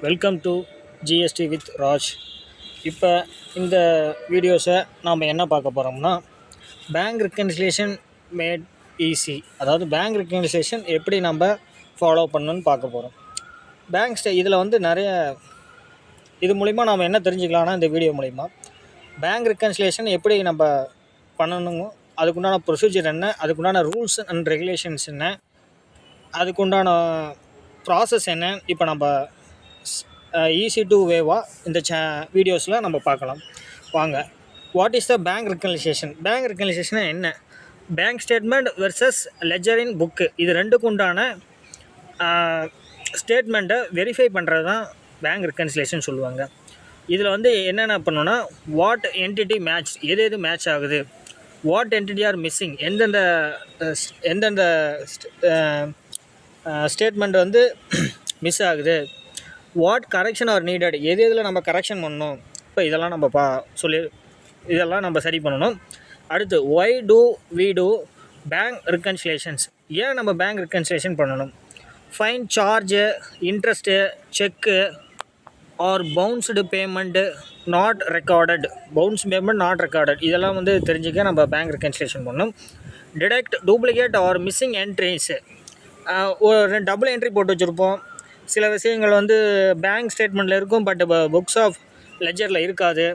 Welcome to GST with Raj. இப்போ இந்த வீடியோஸை நாம் என்ன பார்க்க போகிறோம்னா, பேங்க் ரெக்கன்சிலேஷன் மேட் ஈஸி, அதாவது பேங்க் ரெக்கன்சிலேஷன் எப்படி நம்ம ஃபாலோ பண்ணணுன்னு பார்க்க போகிறோம். இதில் வந்து நிறைய இது மூலிமா நாம் என்ன தெரிஞ்சுக்கலாம்னா, இந்த வீடியோ மூலிமா பேங்க் ரெக்கன்சிலேஷன் எப்படி நம்ம பண்ணணுங்க, அதுக்குண்டான ப்ரொசீஜர் என்ன, அதுக்குண்டான ரூல்ஸ் அண்ட் ரெகுலேஷன்ஸ் என்ன, அதுக்குண்டான ப்ராசஸ் என்ன, இப்போ நம்ம ஈஸி டு வேவாக இந்த வீடியோஸில் நம்ம பார்க்கலாம். வாங்க. What is the bank reconciliation? Bank reconciliation என்ன? பேங்க் ஸ்டேட்மெண்ட் வெர்சஸ் லெஜர் இன் புக்கு, இது ரெண்டுக்கு உண்டான ஸ்டேட்மெண்ட்டை வெரிஃபை பண்ணுறது தான் பேங்க் ரெக்கன்சிலேஷன் சொல்லுவாங்க. இதில் வந்து என்னென்ன பண்ணணுன்னா, வாட் என்டிட்டி மேட்ச், எது மேட்ச் ஆகுது, வாட் என்டிட்டி ஆர் மிஸ்ஸிங், எந்தெந்த ஸ்டேட்மெண்ட் வந்து மிஸ் ஆகுது, வாட் கரெக்ஷன் ஆர் நீடட், எதில் நம்ம கரெக்ஷன் பண்ணணும், இப்போ இதெல்லாம் நம்ம இதெல்லாம் நம்ம சரி பண்ணணும். அடுத்து why do we do bank reconciliations, ஏன் நம்ம பேங்க் ரெக்கன்சிலேஷன் பண்ணணும், fine charge, interest, cheque or bounced payment not recorded, bounce payment not recorded, இதெல்லாம் வந்து தெரிஞ்சுக்க நம்ம பேங்க் ரெக்கன்சிலேஷன் பண்ணணும். Detect duplicate or missing entries, ஒரு டபுள் என்ட்ரி போட்டு வச்சுருப்போம், சில விஷயங்கள் வந்து பேங்க் ஸ்டேட்மெண்ட்டில் இருக்கும், பட் புக்ஸ் ஆஃப் லெஜரில் இருக்காது,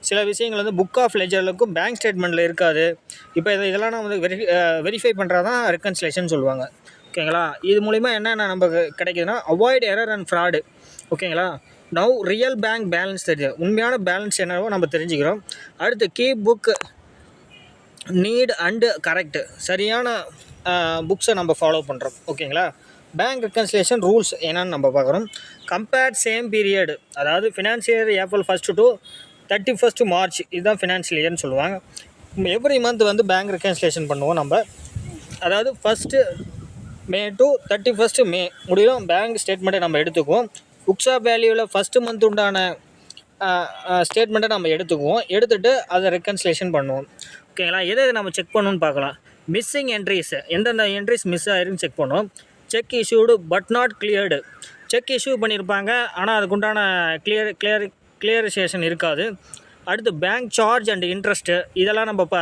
சில விஷயங்கள் வந்து புக் ஆஃப் லெஜரில் இருக்கும், பேங்க் ஸ்டேட்மெண்ட்டில் இருக்காது. இப்போ இதெல்லாம் நம்ம வந்து வெரிஃபை பண்ணுறது தான் ரெக்கன்சிலேஷன் சொல்லுவாங்க. ஓகேங்களா? இது மூலிமா என்னென்ன நமக்கு கிடைக்குதுன்னா, அவாய்ட் எரர் அண்ட் ஃப்ராடு. ஓகேங்களா? நவ் ரியல் பேங்க் பேலன்ஸ் தெரியும், உண்மையான பேலன்ஸ் என்னவோ நம்ம தெரிஞ்சுக்கிறோம். அடுத்து keep book neat and correct, சரியான புக்ஸை நம்ம ஃபாலோ பண்ணுறோம். ஓகேங்களா? பேங்க் ரெக்கன்சிலேஷன் ரூல்ஸ் என்னன்னு நம்ம பார்க்குறோம். கம்பேர்ட் சேம் பீரியட், அதாவது ஃபினான்ஷியல் ஏப்ரல் 1 to 31 March, இதுதான் ஃபினான்ஷியல் இயர்னு சொல்லுவாங்க. எவ்ரி மந்த் வந்து பேங்க் ரெக்கன்சிலேஷன் பண்ணுவோம் நம்ம, அதாவது 1 May to 31 May முடியும் பேங்க் ஸ்டேட்மெண்ட்டை நம்ம எடுத்துக்குவோம். புக்ஸ் ஆஃப் வேல்யூவில் ஃபஸ்ட்டு மந்த் உண்டான ஸ்டேட்மெண்ட்டை நம்ம எடுத்துகிட்டு அதை ரெக்கன்சிலேஷன் பண்ணுவோம். ஓகேங்களா? எதை நம்ம செக் பண்ணணும்னு பார்க்கலாம். மிஸ்ஸிங் என்ட்ரிஸ், எந்தெந்த என்ட்ரிஸ் மிஸ் ஆயிருக்குன்னு செக் பண்ணுவோம். Check issued but not cleared, check issue பண்ணியிருப்பாங்க, ஆனால் அதுக்குண்டான கிளியரைசேஷன் இருக்காது. அடுத்து பேங்க் சார்ஜ் அண்ட் இன்ட்ரெஸ்ட்டு, இதெல்லாம் நம்ம இப்போ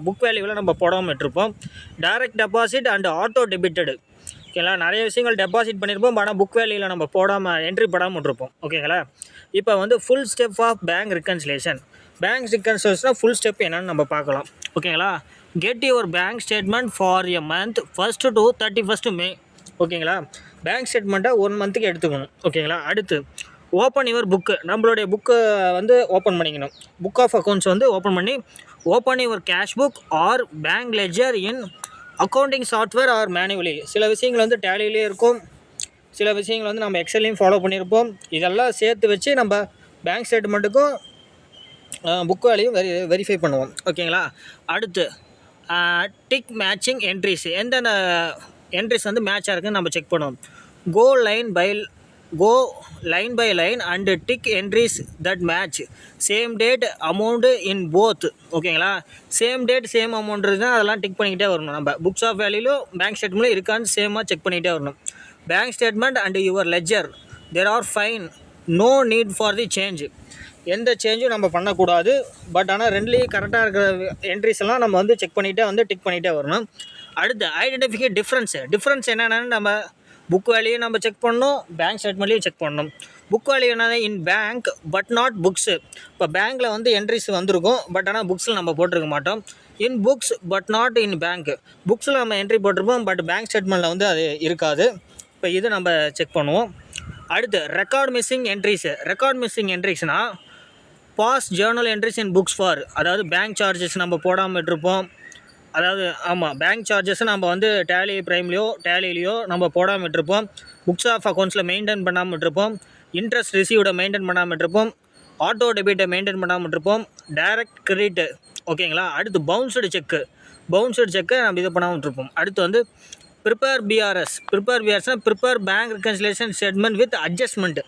புக் வேல்யூவில் நம்ம போடாமல் விட்டுருப்போம். டைரக்ட் டெபாசிட் அண்ட் ஆட்டோ டெபிட்டடு, ஓகேங்களா? நிறைய விஷயங்கள் டெபாசிட் பண்ணியிருப்போம், ஆனால் புக் வேல்யூவில் நம்ம போடாமல் என்ட்ரி போடாமல் விட்டுருப்போம். ஓகேங்களா? இப்போ வந்து full step of bank reconciliation. Bank reconciliation full step என்னென்னு நம்ம பார்க்கலாம். ஓகேங்களா? Get your bank statement for a month 1 to 31 May. ஓகேங்களா? பேங்க் ஸ்டேட்மெண்ட்டை 1 மந்த்துக்கு எடுத்துக்கணும். ஓகேங்களா? அடுத்து ஓப்பன் யுவர் புக்கு, நம்மளுடைய புக்கை வந்து ஓப்பன் பண்ணிக்கணும். புக் ஆஃப் அக்கௌண்ட்ஸ் வந்து open your cash book or bank ledger in accounting software or manually. சில விஷயங்கள் வந்து டேலியிலே இருக்கும், சில விஷயங்கள் வந்து நம்ம எக்ஸல்லையும் ஃபாலோ பண்ணியிருப்போம். இதெல்லாம் சேர்த்து வச்சு நம்ம பேங்க் ஸ்டேட்மெண்ட்டுக்கும் புக் வேலையும் வெரிஃபை பண்ணுவோம். ஓகேங்களா? அடுத்து டிக் மேட்சிங் என்ட்ரிஸ், எந்தெந்த என்ட்ரிஸ் வந்து மேட்சாக இருக்குன்னு நம்ம செக் பண்ணுவோம். Go line by line and tick entries that match same date amount in both. ஓகேங்களா? சேம் டேட் சேம் அமௌண்ட் இருந்தால் அதெல்லாம் டிக் பண்ணிக்கிட்டே வரணும். நம்ம புக்ஸ் ஆஃப் வேல்யூலும் பேங்க் ஸ்டேட்மெண்ட்டும் இருக்கான்னு சேமாக செக் பண்ணிக்கிட்டே வரணும். Bank statement and your ledger there are fine, no need for the change, எந்த சேஞ்சும் நம்ம பண்ணக்கூடாது. பட் ஆனால் ரெண்டுலேயும் கரெக்டாக இருக்கிற என்ட்ரிஸ் எல்லாம் நம்ம வந்து செக் பண்ணிகிட்டே வந்து டிக் பண்ணிகிட்டே வரணும். அடுத்து ஐடென்டிஃபிகேட் டிஃப்ரென்ஸ் என்னென்னு நம்ம புக் வேல்யூயும் நம்ம செக் பண்ணணும், பேங்க் ஸ்டேட்மெண்ட்லேயும் செக் பண்ணணும். புக் வேல்யூ என்னது, இன் பேங்க் பட் நாட் புக்ஸு, இப்போ பேங்க்கில் வந்து என்ட்ரிஸ் வந்திருக்கும், பட் ஆனால் புக்ஸில் நம்ம போட்டிருக்க மாட்டோம். In books but not in bank, புக்ஸில் நம்ம என்ட்ரி போட்டிருப்போம், பட் பேங்க் ஸ்டேட்மெண்ட்டில் வந்து அது இருக்காது. இப்போ இது நம்ம செக் பண்ணுவோம். அடுத்து ரெக்கார்ட் மிஸ்ஸிங் என்ட்ரிஸ்னால் pass journal entries in books for, அதாவது பேங்க் சார்ஜஸ் நம்ம போடாமல் விட்டுருப்போம். அதாவது பேங்க் சார்ஜஸ் நம்ம வந்து டேலிலையோ நம்ம போடாமல் விட்டுருப்போம். புக்ஸ் ஆஃப் அக்கௌண்ட்ஸில் மெயின்டைன் பண்ணாமல் விட்டுருப்போம். இன்ட்ரெஸ்ட் ரிசீவ்டை மெயின்டைன் பண்ணாமல் விட்டுருப்போம். ஆட்டோ டெபிட்டை மெயின்டைன் பண்ணாமல் விட்டுருப்போம். Direct credit. ஓகேங்களா? அடுத்து பவுன்ஸ்டு செக்கை நம்ம இது பண்ணாமல் விட்டுருப்போம். அடுத்து வந்து ப்ரிப்பேர் பிஆர்எஸ்னால் prepare bank reconciliation statement with adjustment,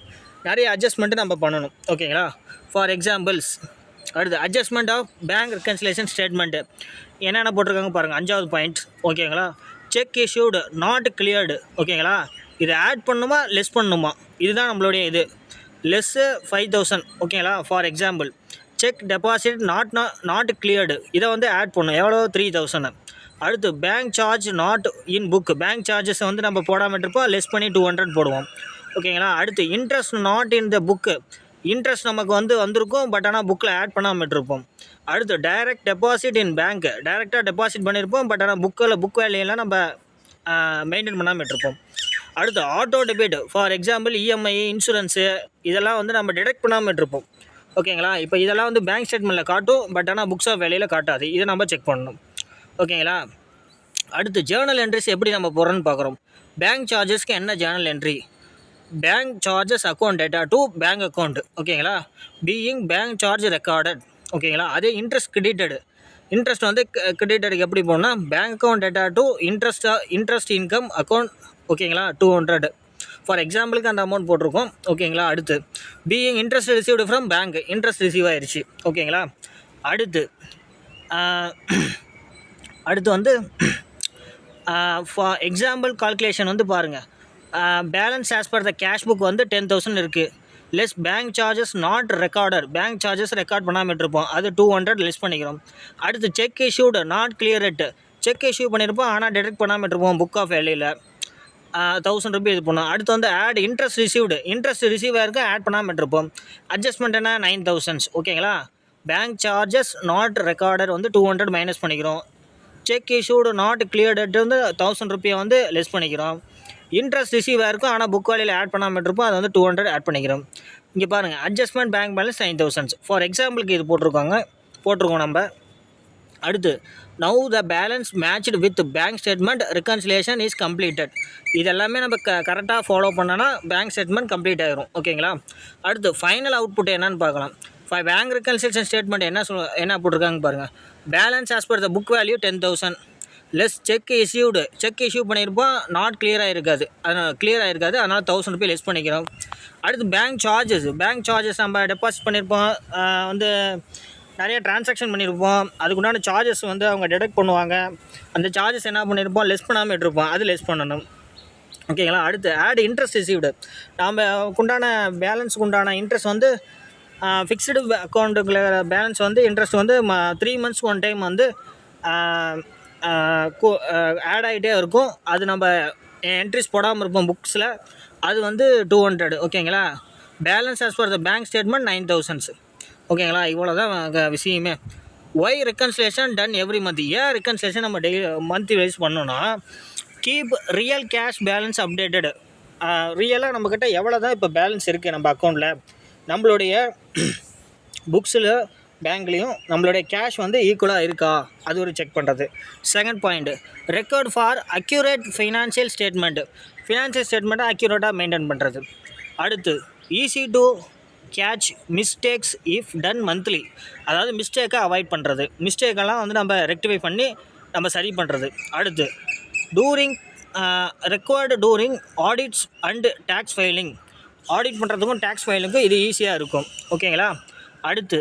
நிறைய அட்ஜஸ்ட்மெண்ட்டு நம்ம பண்ணணும். ஓகேங்களா? ஃபார் எக்ஸாம்பிள்ஸ், அடுத்து adjustment of bank reconciliation statement என்னென்ன போட்டிருக்காங்க பாருங்கள். 5வது பாயிண்ட். ஓகேங்களா? Cheque issued not cleared. ஓகேங்களா? இதை ஆட் பண்ணணுமா லெஸ் பண்ணணுமா, இதுதான் நம்மளுடைய இது. லெஸ்ஸு 5000 ஓகேங்களா. For example check deposit not cleared, இதை வந்து ஆட் பண்ணணும். எவ்வளோ 3000. அடுத்து bank charge not in book, bank charges வந்து நம்ம போடாமல் இருப்போம், லெஸ் பண்ணி 200 போடுவோம் ஓகேங்களா. அடுத்து interest not in the book, interest நமக்கு வந்து வந்திருக்கும், பட் ஆனால் புக்கில் ஆட் பண்ணாமல் இருப்போம். அடுத்து டைரக்ட் டெபாசிட் இன் பேங்க், டைரெக்டாக டெபாசிட் பண்ணியிருப்போம், பட் ஆனால் புக் வேலையெல்லாம் நம்ம மெயின்டைன் பண்ணாமல் இருப்போம். அடுத்து auto debit, for example EMI, insurance, இதெல்லாம் வந்து நம்ம டிடெக்ட் பண்ணாமல் இருப்போம் ஓகேங்களா. இப்போ இதெல்லாம் வந்து பேங்க் ஸ்டேட்மெண்ட்டில் காட்டும், பட் ஆனால் புக்ஸ் ஆஃப் வேலையில் காட்டாது, இதை நம்ம செக் பண்ணணும் ஓகேங்களா. அடுத்து ஜேர்னல் என்ட்ரிஸ் எப்படி நம்ம போடுறோன்னு பார்க்குறோம். பேங்க் சார்ஜஸ்க்கு என்ன Journal entry, bank charges account data to bank account ஓகேங்களா, பீயிங் பேங்க் சார்ஜ் ரெக்கார்டட் ஓகேங்களா. அதே இன்ட்ரெஸ்ட் கிரெடிட்டடு, இன்ட்ரெஸ்ட் வந்து கிரெடிட்டடுக்கு எப்படி போகணும்னா bank account data to interest income account ஓகேங்களா 200 ஃபார் எக்ஸாம்பிளுக்கு அந்த அமௌண்ட் போட்டிருக்கோம் ஓகேங்களா. அடுத்து being interest received from bank, interest receive ஆயிடுச்சு ஓகேங்களா. அடுத்து வந்து ஃபார் எக்ஸாம்பிள் கால்குலேஷன் வந்து பாருங்கள். பேலன்ஸ் ஆஸ் பர் த கேஷ் புக் வந்து 10,000 இருக்குது, less bank charges not recorder, bank charges record பண்ணாமல் இருப்போம், அது 200 லெஸ் பண்ணிக்கிறோம். அடுத்து check issued not clear rate, check issue பண்ணியிருப்போம் ஆனால் டிடெக்ட் பண்ணாமல் இருப்போம், புக் ஆஃப் வேலையில் 1000 ரூபீ இது பண்ணோம். அடுத்து வந்து add interest received, interest receive ஆகிருக்கு, ஆட் பண்ணாமல் இருப்போம். அட்ஜஸ்ட்மெண்ட் என்ன 9000 ஓகேங்களா. பேங்க் சார்ஜஸ் நாட் ரெக்கார்டர் வந்து 200 மைனஸ் பண்ணிக்கிறோம். Check issued not clear date வந்து 1000 ரூபியை வந்து லெஸ் பண்ணிக்கிறோம். இன்ட்ரெஸ்ட் ரிசீவ் ஆகிருக்கும் ஆனால் புக் வேலையில் ஆட் பண்ணாமல் இருப்போம், அது வந்து 200 ஆட் பண்ணிக்கிறோம். இங்கே பாருங்கள் அட்ஜஸ்ட்மெண்ட் பேங்க் பேலன்ஸ் 9000 ஃபார் எக்ஸாம்பிளுக்கு இது போட்டிருக்கோம் நம்ம. அடுத்து now the balance matched with bank statement reconciliation is completed, இதெல்லாமே நம்ம கரெக்டாக ஃபாலோ பண்ணோன்னா பேங்க் ஸ்டேட்மெண்ட் கம்ப்ளீட் ஆகிரும் ஓகேங்களா. அடுத்து ஃபைனல் அவுட்புட் என்னன்னு பார்க்கலாம். பேங்க் ரெக்கன்சிலேஷன் ஸ்டேட்மெண்ட் என்ன போட்டிருக்காங்க பாருங்கள். Balance as per the book value 10,000 less check issue பண்ணியிருப்போம், நாட் கிளியராக இருக்காது, அதனால் 1000 ரூபீ லெஸ் பண்ணிக்கிறோம். அடுத்து பேங்க் சார்ஜஸ் நம்ம டெபாசிட் பண்ணியிருப்போம், வந்து நிறைய டிரான்சாக்ஷன் பண்ணியிருப்போம், அதுக்குண்டான சார்ஜஸ் வந்து அவங்க டிடெக்ட் பண்ணுவாங்க, அந்த சார்ஜஸ் என்ன பண்ணியிருப்போம் லெஸ் பண்ணாமல் விட்டுருப்போம், அது லெஸ் பண்ணணும் ஓகேங்களா. அடுத்து ஆட் இன்ட்ரெஸ்ட் ரிசீவ்டு, நம்ம உண்டான பேலன்ஸுக்கு உண்டான இன்ட்ரெஸ்ட் வந்து ஃபிக்ஸ்டு அக்கௌண்ட்டுக்குள்ள பேலன்ஸ் வந்து இன்ட்ரெஸ்ட் வந்து 3 months ஒன் டைம் வந்து ஆட் ஆகிட்டே இருக்கும், அது நம்ம என்ட்ரிஸ் போடாமல் இருப்போம் புக்ஸில், அது வந்து 200 ஓகேங்களா. Balance as per the bank statement 9000 ஓகேங்களா. இவ்வளோ தான் விஷயமே. Why reconciliation done every month, ஏன் ரெக்கன்சிலேஷன் நம்ம மந்த்லி வைஸ் பண்ணோன்னா keep real cash balance updated, ரியலாக நம்மக்கிட்ட எவ்வளோ தான் இப்போ பேலன்ஸ் இருக்குது நம்ம அக்கௌண்ட்டில், நம்மளுடைய புக்ஸில் பேங்க்லேயும் நம்மளுடைய கேஷ் வந்து ஈக்குவலாக இருக்கா, அது ஒரு செக் பண்ணுறது. Second point record for accurate financial ஸ்டேட்மெண்ட்டை அக்யூரேட்டாக மெயின்டைன் பண்ணுறது. அடுத்து easy to catch mistakes if done monthly, அதாவது மிஸ்டேக்கை அவாய்ட் பண்ணுறது, மிஸ்டேக்கெல்லாம் வந்து நம்ம ரெக்டிஃபை பண்ணி நம்ம சரி பண்ணுறது. அடுத்து required during audits and tax filing, audit பண்ணுறதுக்கும் டேக்ஸ் ஃபைலிங்கும் இது ஈஸியாக இருக்கும் ஓகேங்களா. அடுத்து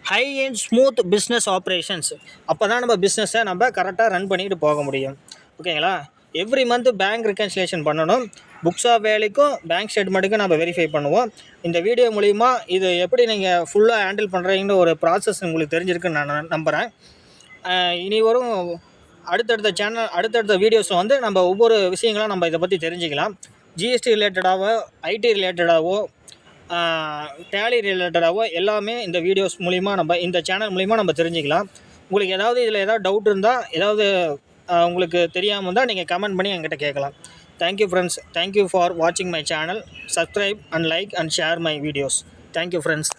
high and smooth business operations, அப்போ தான் நம்ம பிஸ்னஸை நம்ம கரெக்டாக ரன் பண்ணிட்டு போக முடியும் ஓகேங்களா. எவ்ரி மந்த் பேங்க் ரெக்கன்சிலேஷன் பண்ணணும், புக்ஸ் ஆஃப் வேலைக்கும் பேங்க் ஸ்டேட்மெண்ட்டுக்கும் நம்ம வெரிஃபை பண்ணுவோம். இந்த வீடியோ மூலிமா இது எப்படி நீங்கள் ஃபுல்லாக ஹேண்டில் பண்ணுறீங்கன்னு ஒரு ப்ராசஸ் உங்களுக்கு தெரிஞ்சிருக்குன்னு நான் நம்புகிறேன். இனி வரும் அடுத்தடுத்த வீடியோஸில் வந்து நம்ம ஒவ்வொரு விஷயங்களும் நம்ம இதை பற்றி தெரிஞ்சுக்கலாம். ஜிஎஸ்டி ரிலேட்டடாகவோ, ஐடி ரிலேட்டடாகவோ, டேலி ரிலேட்டடாகவோ எல்லாமே இந்த வீடியோஸ் மூலிமா நம்ம இந்த சேனல் மூலிமா நம்ம தெரிஞ்சுக்கலாம். உங்களுக்கு இதில் ஏதாவது டவுட் இருந்தால், ஏதாவது உங்களுக்கு தெரியாமல் இருந்தால் நீங்கள் கமெண்ட் பண்ணி என்கிட்ட கேட்கலாம். தேங்க்யூ ஃப்ரெண்ட்ஸ், தேங்க்யூ ஃபார் வாட்சிங் my channel. Subscribe and like and share my videos. Thank you friends.